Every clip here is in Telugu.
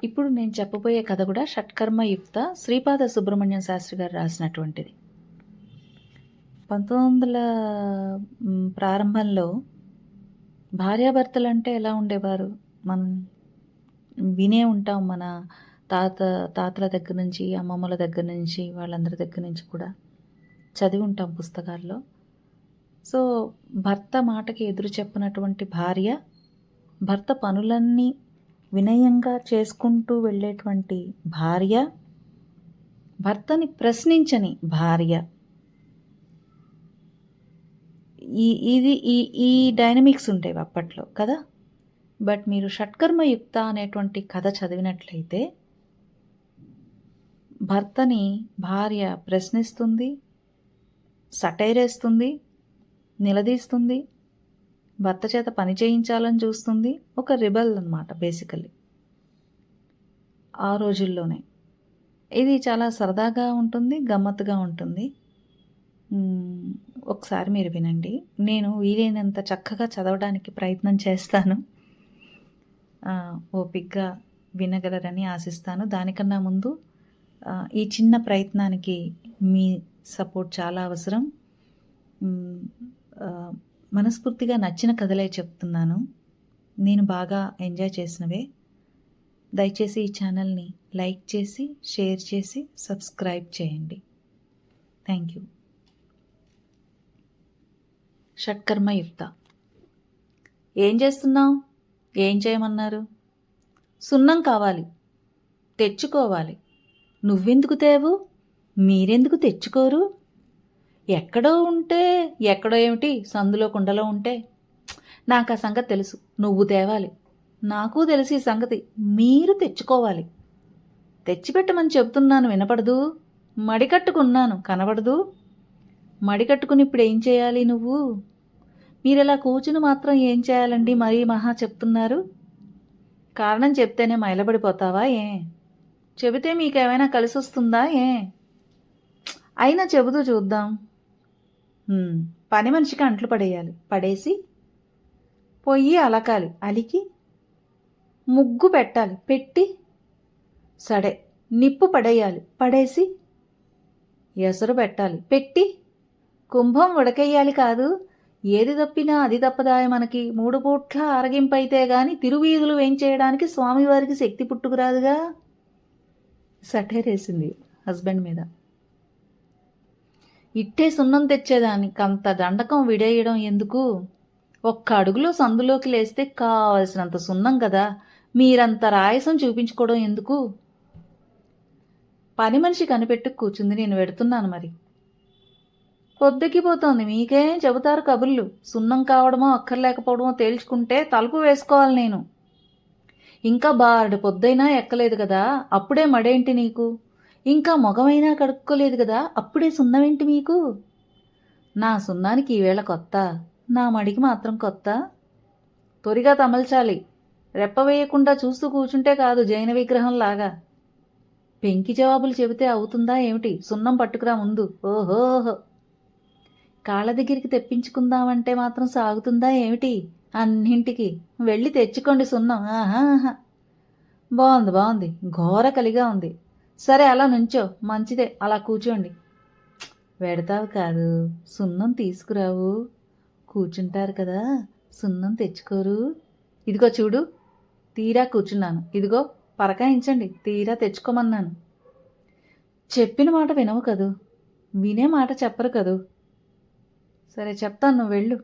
ఇప్పుడు నేను చెప్పబోయే కథ కూడా షట్కర్మయుక్త శ్రీపాద సుబ్రహ్మణ్యం శాస్త్రి గారు రాసినటువంటిది. 1900 ప్రారంభంలో భార్యాభర్తలంటే ఎలా ఉండేవారు? మనం వినే ఉంటాం. మన తాతల దగ్గర నుంచి, అమ్మమ్మల దగ్గర నుంచి, వాళ్ళందరి దగ్గర నుంచి కూడా చదివి ఉంటాం పుస్తకాల్లో. సో, భర్త మాటకి ఎదురు చెప్పనటువంటి భార్య, భర్త పనులన్నీ వినయంగా చేసుకుంటూ వెళ్ళేటువంటి భార్య, భర్తని ప్రశ్నించని భార్య. ఈ డైనమిక్స్ ఉండేవి అప్పట్లో కదా. బట్ మీరు షట్కర్మయుక్త అనేటువంటి కథ చదివినట్లయితే భర్తని భార్య ప్రశ్నిస్తుంది, సటైరేస్తుంది, నిలదీస్తుంది, భర్త చేత పని చేయించాలని చూస్తుంది. ఒక రిబల్ అన్నమాట బేసికల్లీ ఆ రోజుల్లోనే. ఇది చాలా సరదాగా ఉంటుంది, గమ్మత్తుగా ఉంటుంది. ఒకసారి మీరు వినండి. నేను వీలైనంత చక్కగా చదవడానికి ప్రయత్నం చేస్తాను. ఓపికగా వినగలరని ఆశిస్తాను. దానికన్నా ముందు ఈ చిన్న ప్రయత్నానికి మీ సపోర్ట్ చాలా అవసరం. మనస్ఫూర్తిగా నచ్చిన కథలే చెప్తున్నాను, నేను బాగా ఎంజాయ్ చేసినవే. దయచేసి ఈ ఛానల్ని లైక్ చేసి, షేర్ చేసి, సబ్స్క్రైబ్ చేయండి. Thank you. షట్కర్మయుక్త. ఏం చేస్తున్నావు? ఏం చేయమన్నారు? సున్నం కావాలి, తెచ్చుకోవాలి. నువ్వెందుకు తేవు? మీరెందుకు తెచ్చుకోరు? ఎక్కడో ఉంటే ఎక్కడో ఏమిటి, సందులో కుండలో ఉంటే? నాకు ఆ సంగతి తెలుసు, నువ్వు తేవాలి. నాకు తెలిసి ఈ సంగతి, మీరు తెచ్చుకోవాలి. తెచ్చిపెట్టమని చెబుతున్నాను, వినపడదు. మడికట్టుకున్నాను, కనబడదు. మడికట్టుకుని ఇప్పుడు ఏం చేయాలి నువ్వు? మీరిలా కూర్చుని మాత్రం ఏం చేయాలండి? మరీ మహా చెప్తున్నారు. కారణం చెప్తేనే మైలబడిపోతావా ఏ? చెబితే మీకేమైనా కలిసి వస్తుందా ఏ? అయినా చెబుతూ చూద్దాం. పని మనిషికి అంట్లు పడేయాలి, పడేసి పొయ్యి అలకాలి, అలికి ముగ్గు పెట్టాలి, పెట్టి సడే నిప్పు పడేయాలి, పడేసి ఎసరు పెట్టాలి, పెట్టి కుంభం ఉడకేయాలి. కాదు, ఏది తప్పినా అది తప్పదాయ మనకి. 3 పూట్ల ఆరగింపైతే గాని తిరువీధులు వేయించేయడానికి స్వామివారికి శక్తి పుట్టుకురాదుగా. సటేరేసింది హస్బెండ్ మీద. ఇట్టే సున్నం తెచ్చేదానికి అంత దండకం విడేయడం ఎందుకు? ఒక్క అడుగులో సందులోకి లేస్తే కావలసినంత సున్నం కదా, మీరంత రాయసం చూపించుకోవడం ఎందుకు? పని మనిషి కనిపెట్టు కూర్చుంది, నేను పెడుతున్నాను మరి. పొద్దెక్కిపోతోంది, మీకేం చెబుతారు కబుర్లు? సున్నం కావడమో అక్కర్లేకపోవడమో తేల్చుకుంటే తలుపు వేసుకోవాలి నేను. ఇంకా బారడు పొద్దైనా ఎక్కలేదు కదా, అప్పుడే మడేంటి నీకు? ఇంకా మొగమైనా కడుక్కోలేదు కదా, అప్పుడే సున్నమేంటి మీకు? నా సున్నానికి ఈవేళ కొత్త, నా మడికి మాత్రం కొత్త. త్వరగా తమల్చాలి. రెప్ప వేయకుండా చూస్తూ కూర్చుంటే కాదు, జైన విగ్రహంలాగా. పెంకి జవాబులు చెబితే అవుతుందా ఏమిటి? సున్నం పట్టుకురా ముందు. ఓహోహో, కాళ్ళ దగ్గరికి తెప్పించుకుందామంటే మాత్రం సాగుతుందా ఏమిటి? అన్నింటికి వెళ్ళి తెచ్చుకోండి సున్నం. ఆహాహా, బాగుంది బాగుంది, ఘోర కలిగా ఉంది. సరే అలా నుంచో, మంచిదే, అలా కూర్చోండి. వెడతావు కాదు, సున్నం తీసుకురావు. కూర్చుంటారు కదా, సున్నం తెచ్చుకోరు. ఇదిగో చూడు, తీరా కూర్చున్నాను. ఇదిగో పరకాయించండి, తీరా తెచ్చుకోమన్నాను. చెప్పిన మాట వినవు కదూ, వినే మాట చెప్పరు కదూ. సరే చెప్తాను, నువ్వు వెళ్ళు,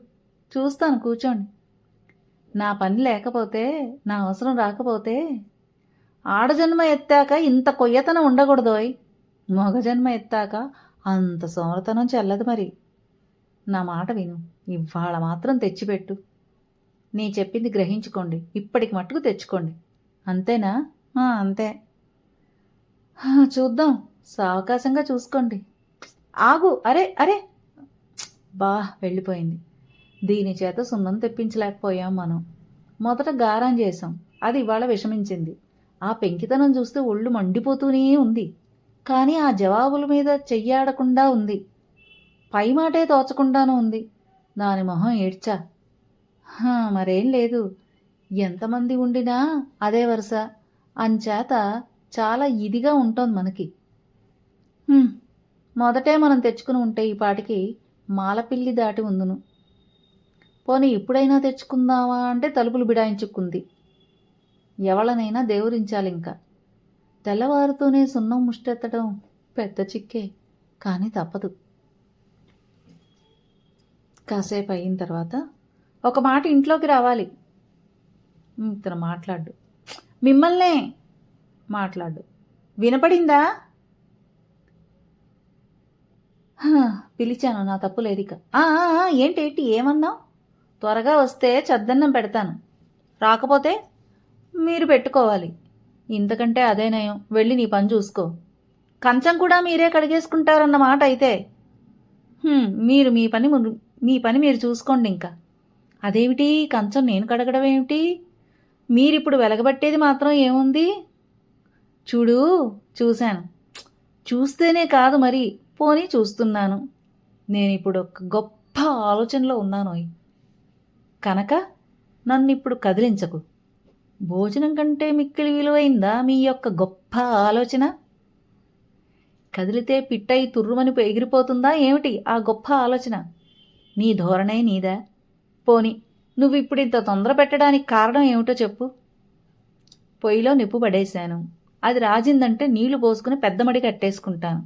చూస్తాను, కూర్చోండి. నా పని లేకపోతే, నా అవసరం రాకపోతే ఆడజన్మ ఎత్తాక ఇంత కొయ్యతనం ఉండకూడదోయ్. మగజన్మ ఎత్తాక అంత సోమరతనం చెల్లదు మరి. నా మాట విను, ఇవాళ మాత్రం తెచ్చిపెట్టు. నీ చెప్పింది గ్రహించుకోండి, ఇప్పటికి మట్టుకు తెచ్చుకోండి. అంతేనా? అంతే. చూద్దాం, సావకాశంగా చూసుకోండి. ఆగు, అరే అరే, బా వెళ్ళిపోయింది. దీని చేత సున్నం తెప్పించలేకపోయాం మనం. మొదట గారం చేశాం, అది ఇవాళ విషమించింది. ఆ పెంకితనం చూస్తే ఒళ్ళు మండిపోతూనే ఉంది. కానీ ఆ జవాబుల మీద చెయ్యాడకుండా ఉంది. పై మాటే తోచకుండానూ ఉంది. దాని మొహం ఏడ్చా. మరేం లేదు, ఎంతమంది ఉండినా అదే వరుస. అంచేత చాలా ఇదిగా ఉంటుంది మనకి. మొదటే మనం తెచ్చుకుని ఉంటే ఈ పాటికి మాలపిల్లి దాటి ఉందును. పోనీ ఇప్పుడైనా తెచ్చుకుందామా అంటే తలుపులు బిడాయించుకుంది. ఎవళ్ళనైనా దేవురించాలింక. తెల్లవారుతూనే సున్నం ముష్టెత్తడం పెద్ద చిక్కే, కానీ తప్పదు. కాసేపు అయిన తర్వాత ఒక మాట ఇంట్లోకి రావాలి. ఇతను మాట్లాడు. మిమ్మల్నే మాట్లాడు. వినపడిందా? పిలిచాను, నా తప్పు లేదిక. ఏంటేంటి ఏమన్నావు? త్వరగా వస్తే చద్దన్నం పెడతాను, రాకపోతే మీరు పెట్టుకోవాలి. ఇంతకంటే అదే నయం. వెళ్ళి నీ పని చూసుకో. కంచం కూడా మీరే కడిగేసుకుంటారన్నమాట అయితే. మీరు మీ పని మీరు చూసుకోండి ఇంకా. అదేమిటి కంచం నేను కడగడం ఏమిటి? మీరిప్పుడు వెలగబట్టేది మాత్రం ఏముంది? చూశాను. చూస్తేనే కాదు మరి, పోనీ చూస్తున్నాను. నేనిప్పుడు ఒక గొప్ప ఆలోచనలో ఉన్నాను కనుక నన్నిప్పుడు కదిలించకు. భోజనం కంటే మిక్కిలి విలువైందా మీ యొక్క గొప్ప ఆలోచన? కదిలితే పిట్టయి తుర్రుమని ఎగిరిపోతుందా ఏమిటి ఆ గొప్ప ఆలోచన? నీ ధోరణే నీదా? పోని నువ్వు ఇప్పుడు ఇంత తొందర పెట్టడానికి కారణం ఏమిటో చెప్పు. పొయ్యిలో నిప్పు పడేశాను. అది రాజిందంటే నీళ్లు పోసుకుని పెద్దమడి కట్టేసుకుంటాను.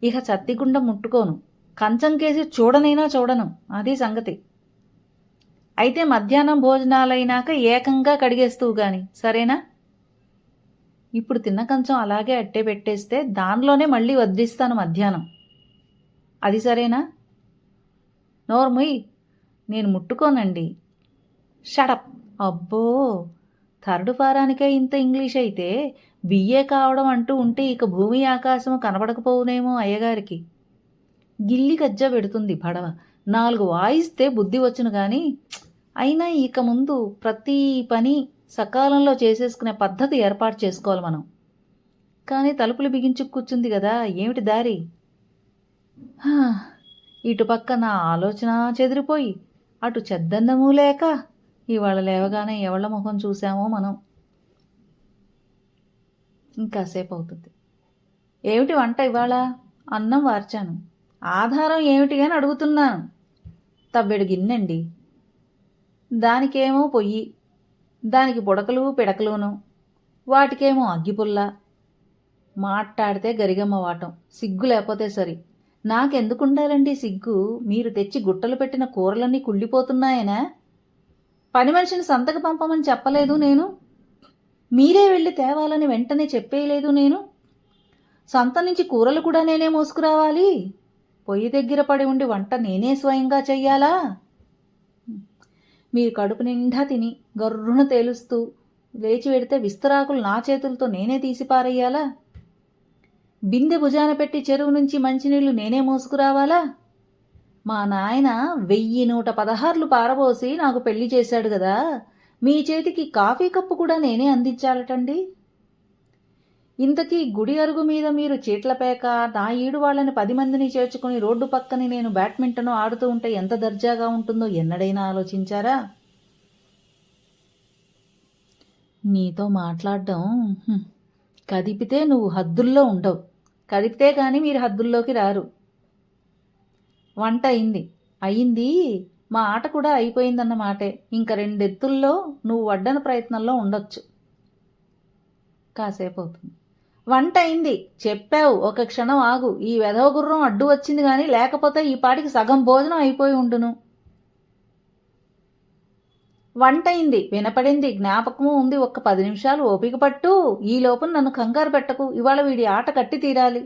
ఇక చత్తిగుండ ముట్టుకోను. కంచం కేసి చూడనైనా చూడను. అది సంగతి. అయితే మధ్యాహ్నం భోజనాలైనాక ఏకంగా కడిగేస్తువు గాని, సరేనా? ఇప్పుడు తిన్న కంచం అలాగే అట్టే పెట్టేస్తే దానిలోనే మళ్ళీ వడ్డిస్తాను మధ్యాహ్నం. అది సరేనా? నోర్ముయ్, నేను ముట్టుకోనండి. షడప్. అబ్బో, థర్డ్ ఫారానికే ఇంత ఇంగ్లీష్ అయితే బిఏ కావడం అంటూ ఉంటే ఇక భూమి ఆకాశము కనపడకపోవునేమో అయ్యగారికి. గిల్లి గజ్జ పెడుతుంది పడవ. 4 వాయిస్తే బుద్ధి వచ్చును గాని, అయినా ఇక ముందు ప్రతి పని సకాలంలో చేసేసుకునే పద్ధతి ఏర్పాటు చేసుకోవాలి మనం. కానీ తలుపులు బిగించు కూర్చుంది కదా, ఏమిటి దారి? ఇటుపక్క నా ఆలోచన చెదిరిపోయి అటు చెద్దన్నమూ లేక ఇవాళ లేవగానే ఎవళ్ళ ముఖం చూసామో మనం. ఇంకాసేపు అవుతుంది. ఏమిటి వంట ఇవాళ? అన్నం వార్చాను. ఆధారం ఏమిటి అని అడుగుతున్నాను. తవ్వెడు గిన్నెండి. దానికేమో పొయ్యి, దానికి పుడకలు పిడకలును, వాటికేమో అగ్గిపుల్ల. మాట్లాడితే గరిగమ్మ వాటం. సిగ్గు లేకపోతే సరి. నాకెందుకుండాలండి సిగ్గు? మీరు తెచ్చి గుట్టలు పెట్టిన కూరలన్నీ కుళ్ళిపోతున్నాయనా? పని మనిషిని సంతకు పంపమని చెప్పలేదు నేను. మీరే వెళ్ళి తేవాలని వెంటనే చెప్పేయలేదు నేను. సంత నుంచి కూరలు కూడా నేనే మోసుకురావాలి? పొయ్యి దగ్గర పడి ఉండి వంట నేనే స్వయంగా చెయ్యాలా? మీరు కడుపు నిండా తిని గర్రున తేలుస్తూ లేచి వెడితే విస్తరాకులు నా చేతులతో నేనే తీసి పారేయాలా? బిందె భుజాన పెట్టి చెరువు నుంచి మంచినీళ్లు నేనే మోసుకురావాలా? మా నాయన 1116 పారబోసి నాకు పెళ్లి చేశాడు కదా, మీ చేతికి కాఫీ కప్పు కూడా నేనే అందించాలటండి. ఇంతకీ గుడి అరుగు మీద మీరు చీట్లపేక నా ఈడు వాళ్ళని 10 మందిని చేర్చుకుని రోడ్డు పక్కని నేను బ్యాడ్మింటన్ ఆడుతూ ఉంటే ఎంత దర్జాగా ఉంటుందో ఎన్నడైనా ఆలోచించారా? నీతో మాట్లాడడం కదిపితే నువ్వు హద్దుల్లో ఉండవు. కదిపితే కానీ మీరు హద్దుల్లోకి రారు. వంట అయింది. మా ఆట కూడా అయిపోయిందన్నమాటే. ఇంక 2 ఎత్తుల్లో నువ్వు వడ్డన ప్రయత్నంలో ఉండొచ్చు. కాసేపు అవుతుంది. వంట అయింది చెప్పావు, ఒక క్షణం ఆగు. ఈ వెధవ గుర్రం అడ్డు వచ్చింది గాని లేకపోతే ఈ పాటికి సగం భోజనం అయిపోయి ఉండును. వంట అయింది వినపడింది, జ్ఞాపకము ఉంది. ఒక్క 10 నిమిషాలు ఓపిక పట్టు. ఈ లోపల నన్ను కంగారు పెట్టకు. ఇవాళ వీడి ఆట కట్టి తీరాలి.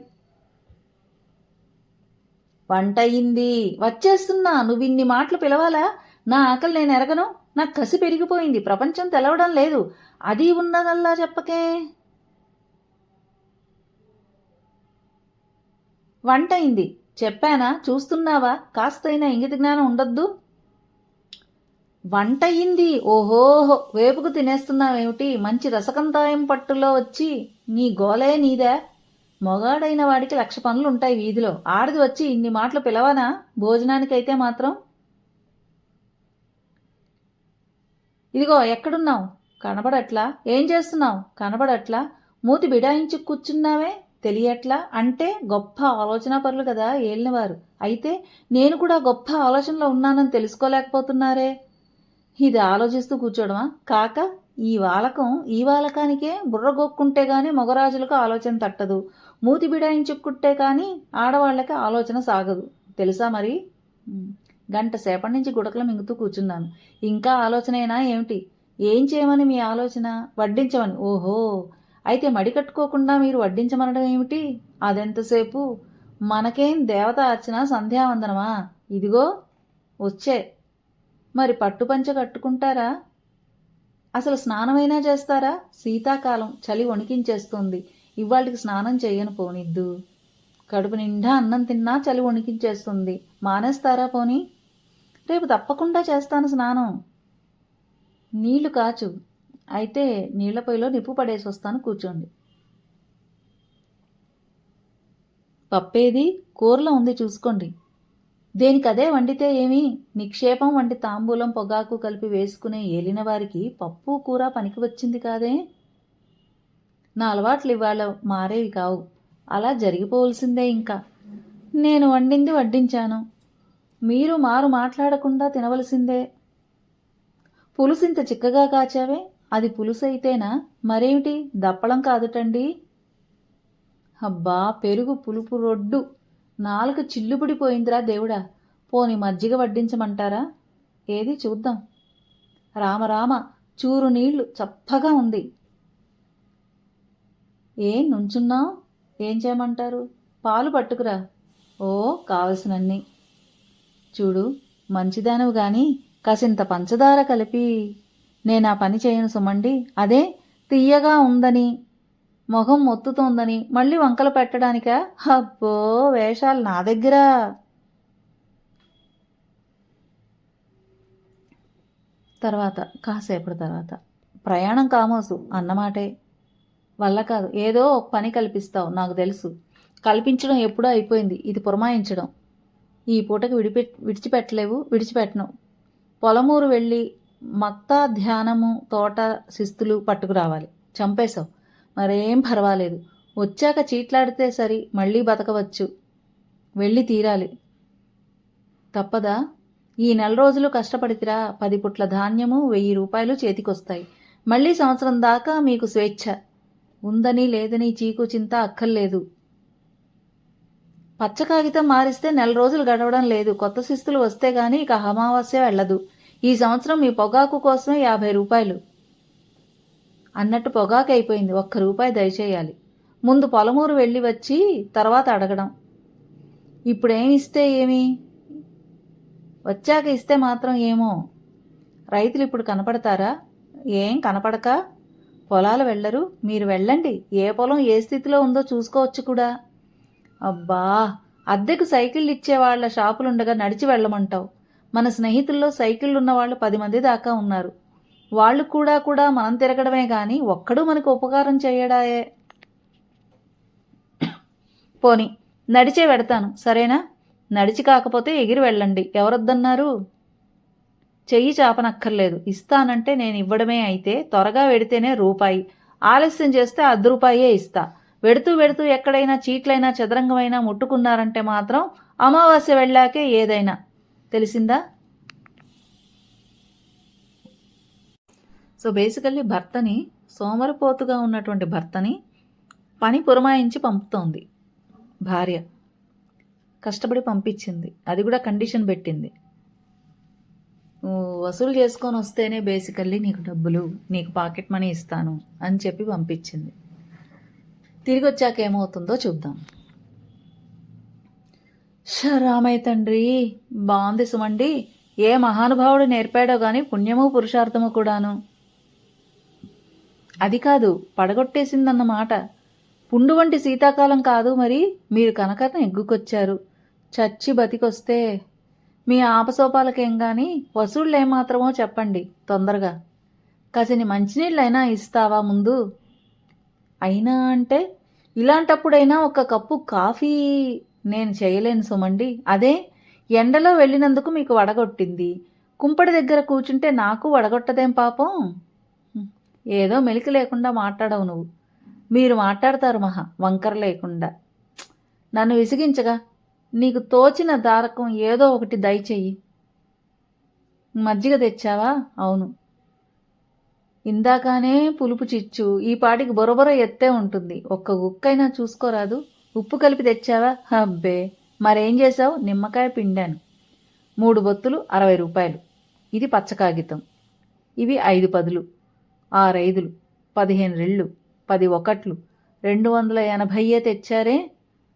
వంట అయింది వచ్చేస్తున్నా. నువ్వు ఇన్ని మాటలు పిలవాలా? నా ఆకలి నేను ఎరగను. నాకు కసి పెరిగిపోయింది. ప్రపంచం తెలవడం లేదు. అది ఉన్నదల్లా చెప్పకే. వంట అయింది చెప్పానా? చూస్తున్నావా? కాస్తైనా ఇంగిత జ్ఞానం ఉండొద్దు. వంట అయింది. ఓహోహో, వేపుకు తినేస్తున్నావేమిటి? మంచి రసకంతాయం పట్టులో వచ్చి నీ గోలే నీదా? మొగాడైన వాడికి 1,00,000 పనులుంటాయి వీధిలో. ఆడది వచ్చి ఇన్ని మాటలు పిలవనా? భోజనానికైతే మాత్రం. ఇదిగో ఎక్కడున్నావు? కనబడట్లా? ఏం చేస్తున్నావు? కనబడట్లా? మూతి బిడాయించి కూర్చున్నావే తెలియట్లా? అంటే గొప్ప ఆలోచనాపరులు కదా ఏలినవారు. అయితే నేను కూడా గొప్ప ఆలోచనలో ఉన్నానని తెలుసుకోలేకపోతున్నారే. ఇది ఆలోచిస్తూ కూర్చోవడమా? కాక ఈ వాలకానికే బుర్రగొక్కుంటే గాని మొగరాజులకు ఆలోచన తట్టదు. మూతి బిడాయించుకుంటే కానీ ఆడవాళ్ళకి ఆలోచన సాగదు. తెలుసా మరి? గంట సేపటి నుంచి గుడకలు మింగుతూ కూర్చున్నాను. ఇంకా ఆలోచనేనా ఏమిటి? ఏం చేయమని మీ ఆలోచన? వడ్డించమని. ఓహో, అయితే మడి కట్టుకోకుండా మీరు వడ్డించమనడం ఏమిటి? అదెంతసేపు? మనకేం దేవత అర్చన సంధ్యావందనమా? ఇదిగో వచ్చే. మరి పట్టుపంచ కట్టుకుంటారా? అసలు స్నానమైనా చేస్తారా? శీతాకాలం, చలి వణికించేస్తుంది. ఇవాళకి స్నానం చెయ్యను పోనిద్దు. కడుపు నిండా అన్నం తిన్నా చలి వణికించేస్తుంది. మానేస్తారా పోని? రేపు తప్పకుండా చేస్తాను స్నానం. నీళ్లు కాచు. అయితే నీళ్ల పొయ్యిలో నిప్పు పడేసి వస్తాను, కూర్చోండి. పప్పేది? కూరలో ఉంది, చూసుకోండి. దేనికదే వండితే ఏమి? నిక్షేపం వంటి తాంబూలం పొగాకు కలిపి వేసుకునే ఏలిన వారికి పప్పు కూర పనికి వచ్చింది కాదే. నా అలవాట్లు ఇవాళ మారేవి కావు. అలా జరిగిపోవలసిందే. ఇంకా నేను వండింది వడ్డించాను. మీరు మారు మాట్లాడకుండా తినవలసిందే. పులుసింత చిక్కగా కాచావే, అది పులుసైతేనా? మరేమిటి, దప్పడం కాదుటండి. అబ్బా, పెరుగు పులుపు రొడ్డు. నాలుక చిల్లుపడిపోయిందిరా దేవుడా. పోని మజ్జిగ వడ్డించమంటారా? ఏది చూద్దాం. రామరామ, చూరు నీళ్లు, చప్పగా ఉంది. ఏం నుంచున్నావు? ఏం చేయమంటారు? పాలు పట్టుకురా. ఓ, కావలసినన్ని. చూడు, మంచిదానవు గాని కాసింత పంచదార కలిపి. నేనా పని చేయను సుమండి. అదే తీయగా ఉందని, మొహం మొత్తుతోందని మళ్ళీ వంకలు పెట్టడానికా? అబ్బో, వేషాలు నా దగ్గర. తర్వాత కాసేపటి తర్వాత, ప్రయాణం కామోసు అన్నమాటే. వల్ల కాదు. ఏదో ఒక పని కల్పిస్తావు, నాకు తెలుసు. కల్పించడం ఎప్పుడో అయిపోయింది. ఇది పురమాయించడం. ఈ పూటకి విడిచిపెట్టను. పొలమూరు వెళ్ళి మక్తా ధ్యానము తోట శిస్తులు పట్టుకురావాలి. చంపేశావు. మరేం పర్వాలేదు. వచ్చాక చీట్లాడితే సరి, మళ్ళీ బతకవచ్చు. వెళ్ళి తీరాలి. తప్పదా? ఈ నెల రోజులు కష్టపడితిరా, 10 పుట్ల ధాన్యము, 1000 రూపాయలు చేతికొస్తాయి. మళ్ళీ సంవత్సరం దాకా మీకు స్వేచ్ఛ. ఉందని లేదని చీకు చింత అక్కర్లేదు. పచ్చ కాగితం మారిస్తే నెల రోజులు గడవడం లేదు. కొత్త శిస్తులు వస్తే గాని ఇక అమావాస్య వెళ్ళదు. ఈ సంవత్సరం మీ పొగాకు కోసమే 50 రూపాయలు. అన్నట్టు పొగాకు అయిపోయింది. 1 రూపాయి దయచేయాలి. ముందు పొలమూరు వెళ్ళి వచ్చి తర్వాత అడగడం. ఇప్పుడేమిస్తే ఏమి? వచ్చాక ఇస్తే మాత్రం ఏమో. రైతులు ఇప్పుడు కనపడతారా? ఏం కనపడక పొలాలు వెళ్ళరు? మీరు వెళ్ళండి. ఏ పొలం ఏ స్థితిలో ఉందో చూసుకోవచ్చు కూడా. అబ్బా, అద్దెకు సైకిళ్ళు ఇచ్చేవాళ్ల షాపులుండగా నడిచి వెళ్ళమంటావు. మన స్నేహితుల్లో సైకిళ్ళు ఉన్నవాళ్ళు 10 మంది దాకా ఉన్నారు. వాళ్ళు కూడా మనం తిరగడమే గాని ఒక్కడూ మనకు ఉపకారం చేయడాయే. పోని నడిచే వెడతాను, సరేనా? నడిచి కాకపోతే ఎగిరి వెళ్ళండి. ఎవరొద్దన్నారు? చెయ్యి చాపనక్కర్లేదు. ఇస్తానంటే నేను ఇవ్వడమే. అయితే త్వరగా వెడితేనే రూపాయి, ఆలస్యం చేస్తే 1/2 రూపాయే ఇస్తా. వెడుతూ ఎక్కడైనా చీట్లైనా చదరంగమైనా ముట్టుకున్నారంటే మాత్రం అమావాస్య వెళ్ళాకే ఏదైనా. తెలిసిందా? సో బేసికల్లీ భర్తని, సోమరిపోతుగా ఉన్నటువంటి భర్తని పని పురమాయించి పంపుతోంది భార్య. కష్టపడి పంపించింది. అది కూడా కండిషన్ పెట్టింది. వసూలు చేసుకొని వస్తేనే బేసికల్లీ నీకు డబ్బులు, నీకు పాకెట్ మనీ ఇస్తాను అని చెప్పి పంపించింది. తిరిగి వచ్చాక ఏమవుతుందో చూద్దాం. రామయ్య తండ్రి, బాగుంది సుమండి. ఏ మహానుభావుడు నేర్పాడో గాని పుణ్యము పురుషార్థము కూడాను. అది కాదు, పడగొట్టేసిందన్నమాట. పుండు వంటి శీతాకాలం కాదు మరి. మీరు కనకన ఎగ్గుకొచ్చారు. చచ్చి బతికొస్తే మీ ఆపసోపాలకేం గాని వసూళ్ళేమాత్రమో చెప్పండి తొందరగా. కాసిని మంచినీళ్ళైనా ఇస్తావా ముందు? అయినా అంటే ఇలాంటప్పుడైనా 1 కప్పు కాఫీ నేను చేయలేను సుమండి. అదే ఎండలో వెళ్ళినందుకు మీకు వడగొట్టింది. కుంపటి దగ్గర కూర్చుంటే నాకు వడగొట్టదేం పాపం. ఏదో మెలిక లేకుండా మాట్లాడవు నువ్వు. మీరు మాట్లాడతారు మహా వంకర లేకుండా. నన్ను విసిగించగా నీకు తోచిన దారకం ఏదో ఒకటి దయచెయ్యి. మజ్జిగ తెచ్చావా? అవును. ఇందాకనే పులుపు చిచ్చు, ఈ పాటికి బొరబొర ఎత్తే ఉంటుంది. ఒక్క గుక్కైనా చూసుకోరాదు. ఉప్పు కలిపి తెచ్చావా? అబ్బే, మరేం చేశావు? నిమ్మకాయ పిండాను. 3 బొత్తులు 60 రూపాయలు. ఇది పచ్చ కాగితం. ఇవి 5 పదులు, 6 ఐదులు, 15 రెళ్ళు, 10 ఒకట్లు, 280 తెచ్చారే.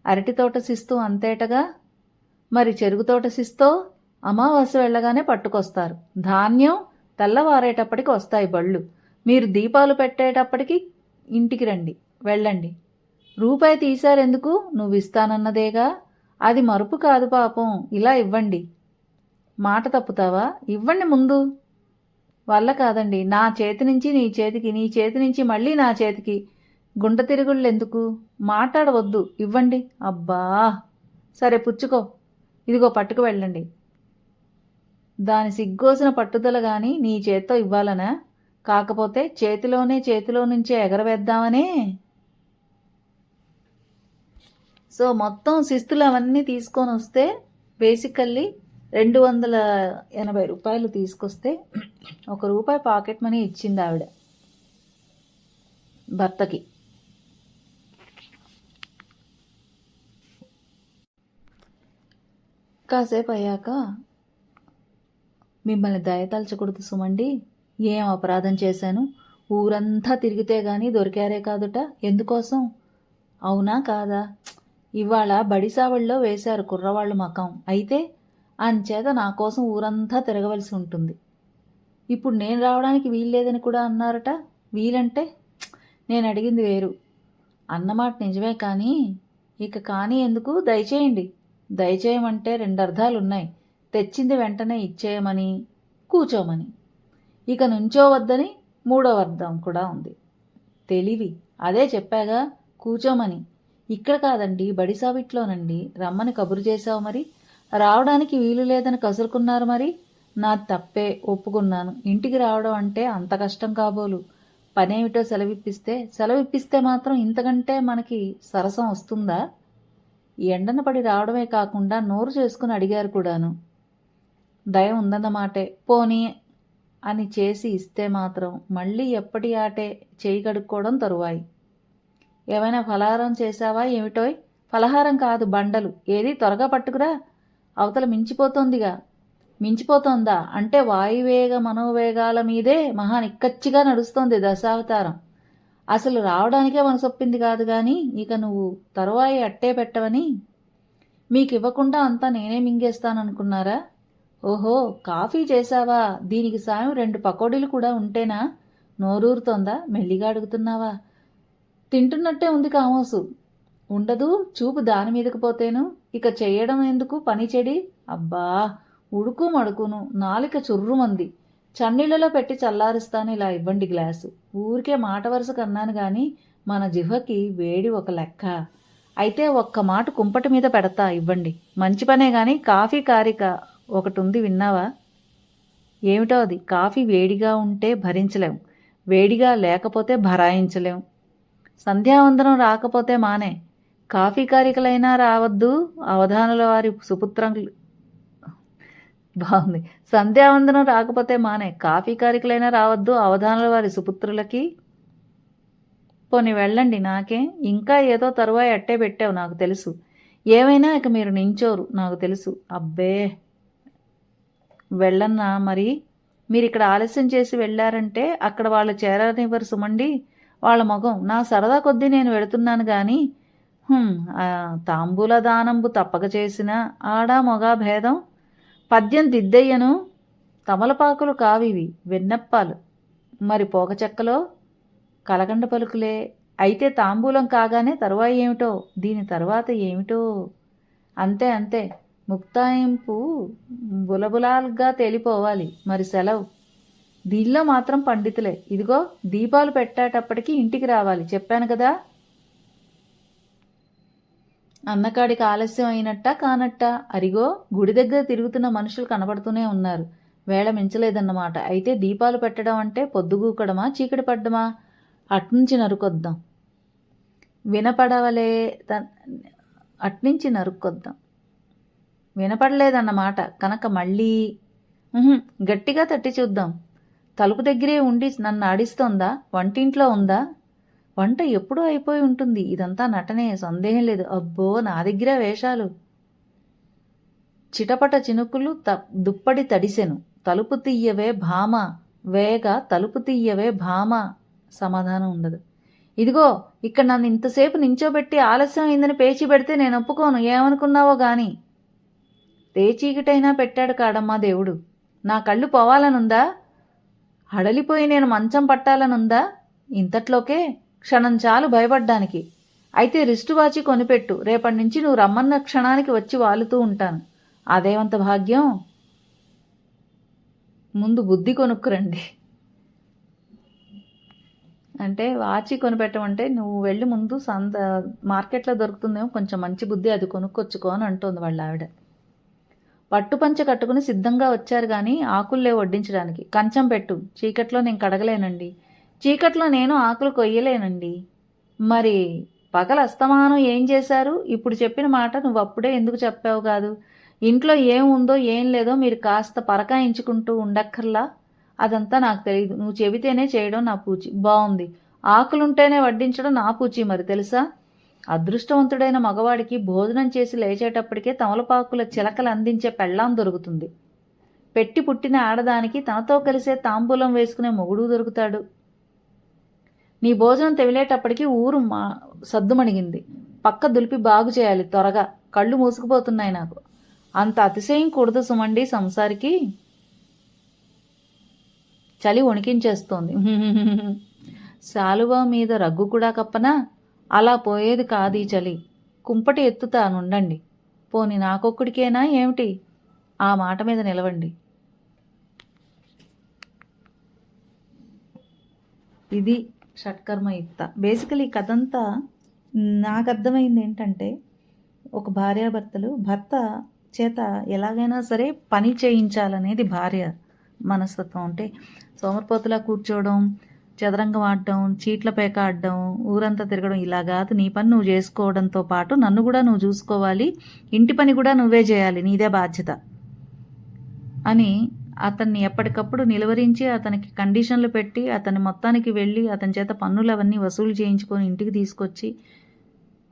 అరటి తోట శిస్తూ అంతేటగా. మరి చెరుకు తోట శిస్తో అమావాస్య వెళ్ళగానే పట్టుకొస్తారు. ధాన్యం తెల్లవారేటప్పటికి వస్తాయి బళ్ళు. మీరు దీపాలు పెట్టేటప్పటికి ఇంటికి రండి, వెళ్ళండి. రూపాయి తీశారెందుకు? నువ్వు ఇస్తానన్నదేగా. అది మరుపు కాదు పాపం. ఇలా ఇవ్వండి. మాట తప్పుతావా? ఇవ్వండి ముందు. వల్ల కాదండి. నా చేతి నుంచి నీ చేతికి, నీ చేతి నుంచి మళ్ళీ నా చేతికి గుంట తిరుగుళ్ళెందుకు? మాట్లాడవద్దు, ఇవ్వండి. అబ్బా, సరే పుచ్చుకో. ఇదిగో పట్టుకు వెళ్ళండి. దాని సిగ్గోసిన పట్టుదల గాని నీ చేత్తో ఇవ్వాలనా? కాకపోతే చేతిలో నుంచే ఎగరవేద్దామనే. సో మొత్తం శిస్తులు అవన్నీ తీసుకొని వస్తే బేసికల్లీ 280 రూపాయలు తీసుకొస్తే ₹1 పాకెట్ మనీ ఇచ్చింది ఆవిడ భర్తకి. కాసేపు అయ్యాక, మిమ్మల్ని దయతలచకూడదు సుమండి. ఏం అపరాధం చేశాను? ఊరంతా తిరిగితే గాని దొరికారే కాదుట. ఎందుకోసం? అవునా కాదా? ఇవాళ బడిసావళ్ళలో వేశారు కుర్రవాళ్ళు మకం. అయితే అంచేత నా కోసం ఊరంతా తిరగవలసి ఉంటుంది. ఇప్పుడు నేను రావడానికి వీల్లేదని కూడా అన్నారట. వీలంటే నేను అడిగింది వేరు. అన్నమాట నిజమే కానీ ఇక కానీ ఎందుకు? దయచేయండి. దయచేయమంటే 2 అర్థాలున్నాయి. తెచ్చింది వెంటనే ఇచ్చేయమని, కూచోమని. ఇక నుంచోవద్దని 3వ అర్థం కూడా ఉంది. తెలివి. అదే చెప్పాగా, కూచోమని. ఇక్కడ కాదండి, బడిసావిట్లోనండి. రమ్మని కబురు చేశావు మరి. రావడానికి వీలు లేదని కసురుకున్నారు మరి. నా తప్పే, ఒప్పుకున్నాను. ఇంటికి రావడం అంటే అంత కష్టం కాబోలు. పనేమిటో సెలవిప్పిస్తే మాత్రం ఇంతకంటే మనకి సరసం వస్తుందా? ఎండన పడి రావడమే కాకుండా నోరు చేసుకుని అడిగారు కూడాను. దయ ఉందన్నమాటే. పోనీ అని చేసి ఇస్తే మాత్రం మళ్ళీ ఎప్పటి ఆటే చేయి కడుక్కోవడం తరువాయి. ఏమైనా ఫలహారం చేశావా ఏమిటోయ్? ఫలహారం కాదు, బండలు. ఏది త్వరగా పట్టుకురా. అవతల మించిపోతోందా అంటే వాయువేగ మనోవేగాల మీదే మహా నిక్కచ్చిగా నడుస్తోంది దశావతారం. అసలు రావడానికే మనసొప్పింది కాదు గాని ఇక నువ్వు తరువాయి అట్టే పెట్టవని. మీకివ్వకుండా అంతా నేనే మింగేస్తాననుకున్నారా? ఓహో, కాఫీ చేశావా? దీనికి సాయం 2 పకోడీలు కూడా ఉంటేనా? నోరూరుతోందా? మెల్లిగా అడుగుతున్నావా? తింటున్నట్టే ఉంది కామోసు. ఉండదు, చూపు దాని మీదకు పోతేను. ఇక చెయ్యడం ఎందుకు పని చెడి? అబ్బా, ఉడుకు మడుకును, నాలిక చుర్రుమంది. చన్నీళ్లలో పెట్టి చల్లారుస్తాను. ఇలా ఇవ్వండి గ్లాసు. ఊరికే మాట వరుసకు అన్నాను గాని మన జిహ్వకి వేడి ఒక లెక్క. అయితే ఒక్క మాట కుంపటి మీద పెడతా, ఇవ్వండి. మంచి పనే గాని కాఫీ కారిక ఒకటుంది, విన్నావా? ఏమిటో అది? కాఫీ వేడిగా ఉంటే భరించలేం, వేడిగా లేకపోతే భరాయించలేం. సంధ్యావందనం రాకపోతే మానే. కాఫీ కారికలైనా రావద్దు అవధానుల వారి సుపుత్రులు. బాగుంది. సంధ్యావందనం రాకపోతే మానే. కాఫీ కారికలైనా రావద్దు అవధానుల వారి సుపుత్రులకి. పోనీ వెళ్ళండి, నాకే. ఇంకా ఏదో తరువాయి అట్టే పెట్టావు నాకు తెలుసు. ఏమైనా ఇక మీరు నించోరు నాకు తెలుసు. అబ్బే, వెళ్ళన్నా మరి. మీరు ఇక్కడ ఆలస్యం చేసి వెళ్ళారంటే అక్కడ వాళ్ళు చేరనివ్వరు సుమండి. వాళ్ళ మొగం. నా సరదా కొద్దీ నేను వెళుతున్నాను గాని తాంబూల దానంబు తప్పక చేసిన ఆడా మొగా భేదం. పద్యం దిద్దయ్యను. తమలపాకులు కావివి, వెన్నప్పాలు. మరి పోకచెక్కలో కలకండ పలుకులే. అయితే తాంబూలం కాగానే తరువాయి ఏమిటో, దీని తర్వాత ఏమిటో. అంతే అంతే, ముక్తాయింపు బులబులాల్గా తేలిపోవాలి. మరి సెలవు. దీనిలో మాత్రం పండితులే. ఇదిగో దీపాలు పెట్టేటప్పటికి ఇంటికి రావాలి, చెప్పాను కదా. అన్నకాడికి ఆలస్యం అయినట్టా కానట్టా? అరిగో గుడి దగ్గర తిరుగుతున్న మనుషులు కనబడుతూనే ఉన్నారు. వేళ మించలేదన్నమాట. అయితే దీపాలు పెట్టడం అంటే పొద్దుగూకడమా చీకటి పడ్డమా? అట్నుంచి నరుకొద్దాం. వినపడవలే అట్నుంచి నరుక్కొద్దాం. వినపడలేదన్నమాట కనుక మళ్ళీ గట్టిగా తట్టి చూద్దాం. తలుపు దగ్గరే ఉండి నన్ను ఆడిస్తోందా? వంటింట్లో ఉందా? వంట ఎప్పుడూ అయిపోయి ఉంటుంది. ఇదంతా నటనే, సందేహం లేదు. అబ్బో, నా దగ్గర వేషాలు. చిటపట చినుకులు దుప్పటి తడిసెను. తలుపు తీయవే భామ, వేగ తలుపు తీయవే భామ. సమాధానం ఉండదు. ఇదిగో ఇక్కడ నన్ను ఇంతసేపు నించోబెట్టి ఆలస్యం అయిందని పేచీ పెడితే నేను ఒప్పుకోను. ఏమనుకున్నావో గాని. రేచీకటైనా పెట్టాడు కాడమ్మా దేవుడు. నా కళ్ళు పోవాలనుందా? హడలిపోయి నేను మంచం పట్టాలనుందా? ఇంతట్లోకే క్షణం చాలు భయపడ్డానికి. అయితే రిస్టు వాచి కొనిపెట్టు. రేపటి నుంచి నువ్వు రమ్మన్న క్షణానికి వచ్చి వాలుతూ ఉంటాను. అదేవంత భాగ్యం. ముందు బుద్ధి కొనుక్కురండి. అంటే వాచి కొనిపెట్టమంటే నువ్వు వెళ్ళి ముందు మార్కెట్లో దొరుకుతుందేమో కొంచెం మంచి బుద్ధి, అది కొనుక్కొచ్చుకో అని అంటోంది వాళ్ళ ఆవిడ. పట్టుపంచ కట్టుకుని సిద్ధంగా వచ్చారు కానీ ఆకుల్లే వడ్డించడానికి. కంచం పెట్టు. చీకట్లో నేను కడగలేనండి. చీకట్లో నేను ఆకులు కొయ్యలేనండి. మరి పగల అస్తమానం ఏం చేశారు? ఇప్పుడు చెప్పిన మాట నువ్వు అప్పుడే ఎందుకు చెప్పావు కాదు? ఇంట్లో ఏం ఉందో ఏం లేదో మీరు కాస్త పరకాయించుకుంటూ ఉండక్కర్లా? అదంతా నాకు తెలియదు. నువ్వు చెబితేనే చేయడం నా పూచి. బాగుంది. ఆకులుంటేనే వడ్డించడం నా పూచి మరి తెలుసా? అదృష్టవంతుడైన మగవాడికి భోజనం చేసి లేచేటప్పటికే తమలపాకుల చిలకలు అందించే పెళ్ళాం దొరుకుతుంది. పెట్టి పుట్టిన ఆడదానికి తనతో కలిసే తాంబూలం వేసుకునే మొగుడు దొరుకుతాడు. నీ భోజనం తెవిలేటప్పటికీ ఊరు సద్దుమణిగింది. పక్క దులిపి బాగు చేయాలి త్వరగా. కళ్ళు మూసుకుపోతున్నాయి నాకు. అంత అతిశయం కూడదు సుమండి సంసారికి. చలి వణికించేస్తోంది. శాలువా మీద రగ్గు కూడా కప్పనా? అలా పోయేది కాదు ఈ చలి. కుంపటి ఎత్తుతానుండండి. పోని నాకొక్కడికేనా ఏమిటి? ఆ మాట మీద నిలవండి. ఇది షట్కర్మయుక్త. బేసికలీ ఈ కథంతా నాకు అర్థమైంది ఏంటంటే, ఒక భార్యాభర్తలు భర్త చేత ఎలాగైనా సరే పని చేయించాలనేది భార్య మనస్తత్వం. అంటే సోమరిపోతులా కూర్చోవడం, చదరంగం ఆడడం, చీట్ల పేక ఆడడం, ఊరంతా తిరగడం ఇలా కాదు. నీ పని నువ్వు చేసుకోవడంతో పాటు నన్ను కూడా నువ్వు చూసుకోవాలి, ఇంటి పని కూడా నువ్వే చేయాలి, నీదే బాధ్యత అని అతన్ని ఎప్పటికప్పుడు నిలువరించి అతనికి కండిషన్లు పెట్టి అతన్ని మొత్తానికి వెళ్ళి అతని చేత పన్నులు అవన్నీ వసూలు చేయించుకొని ఇంటికి తీసుకొచ్చి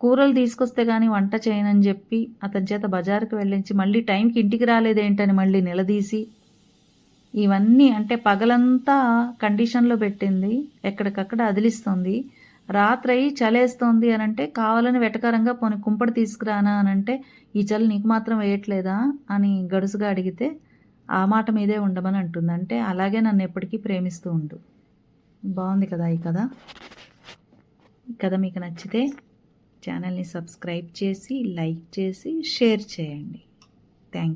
కూరలు తీసుకొస్తే కానీ వంట చేయనని చెప్పి అతని చేత బజారుకి వెళ్ళించి మళ్ళీ టైంకి ఇంటికి రాలేదేంటని మళ్ళీ నిలదీసి ఇవన్నీ అంటే పగలంతా కండిషన్లో పెట్టింది. ఎక్కడికక్కడ అదిలిస్తుంది. రాత్రి అయి చలేస్తోంది అని అంటే కావాలని వెటకారంగా పోనీ కుంపడి తీసుకురానా అని అంటే ఈ చలి నీకు మాత్రం వేయట్లేదా అని గడుసుగా అడిగితే ఆ మాట మీదే ఉండమని అంటుంది. అంటే అలాగే నన్ను ఎప్పటికీ ప్రేమిస్తూ ఉండు. బాగుంది కదా ఈ కథ. ఈ కథ మీకు నచ్చితే ఛానల్ని సబ్స్క్రైబ్ చేసి లైక్ చేసి షేర్ చేయండి.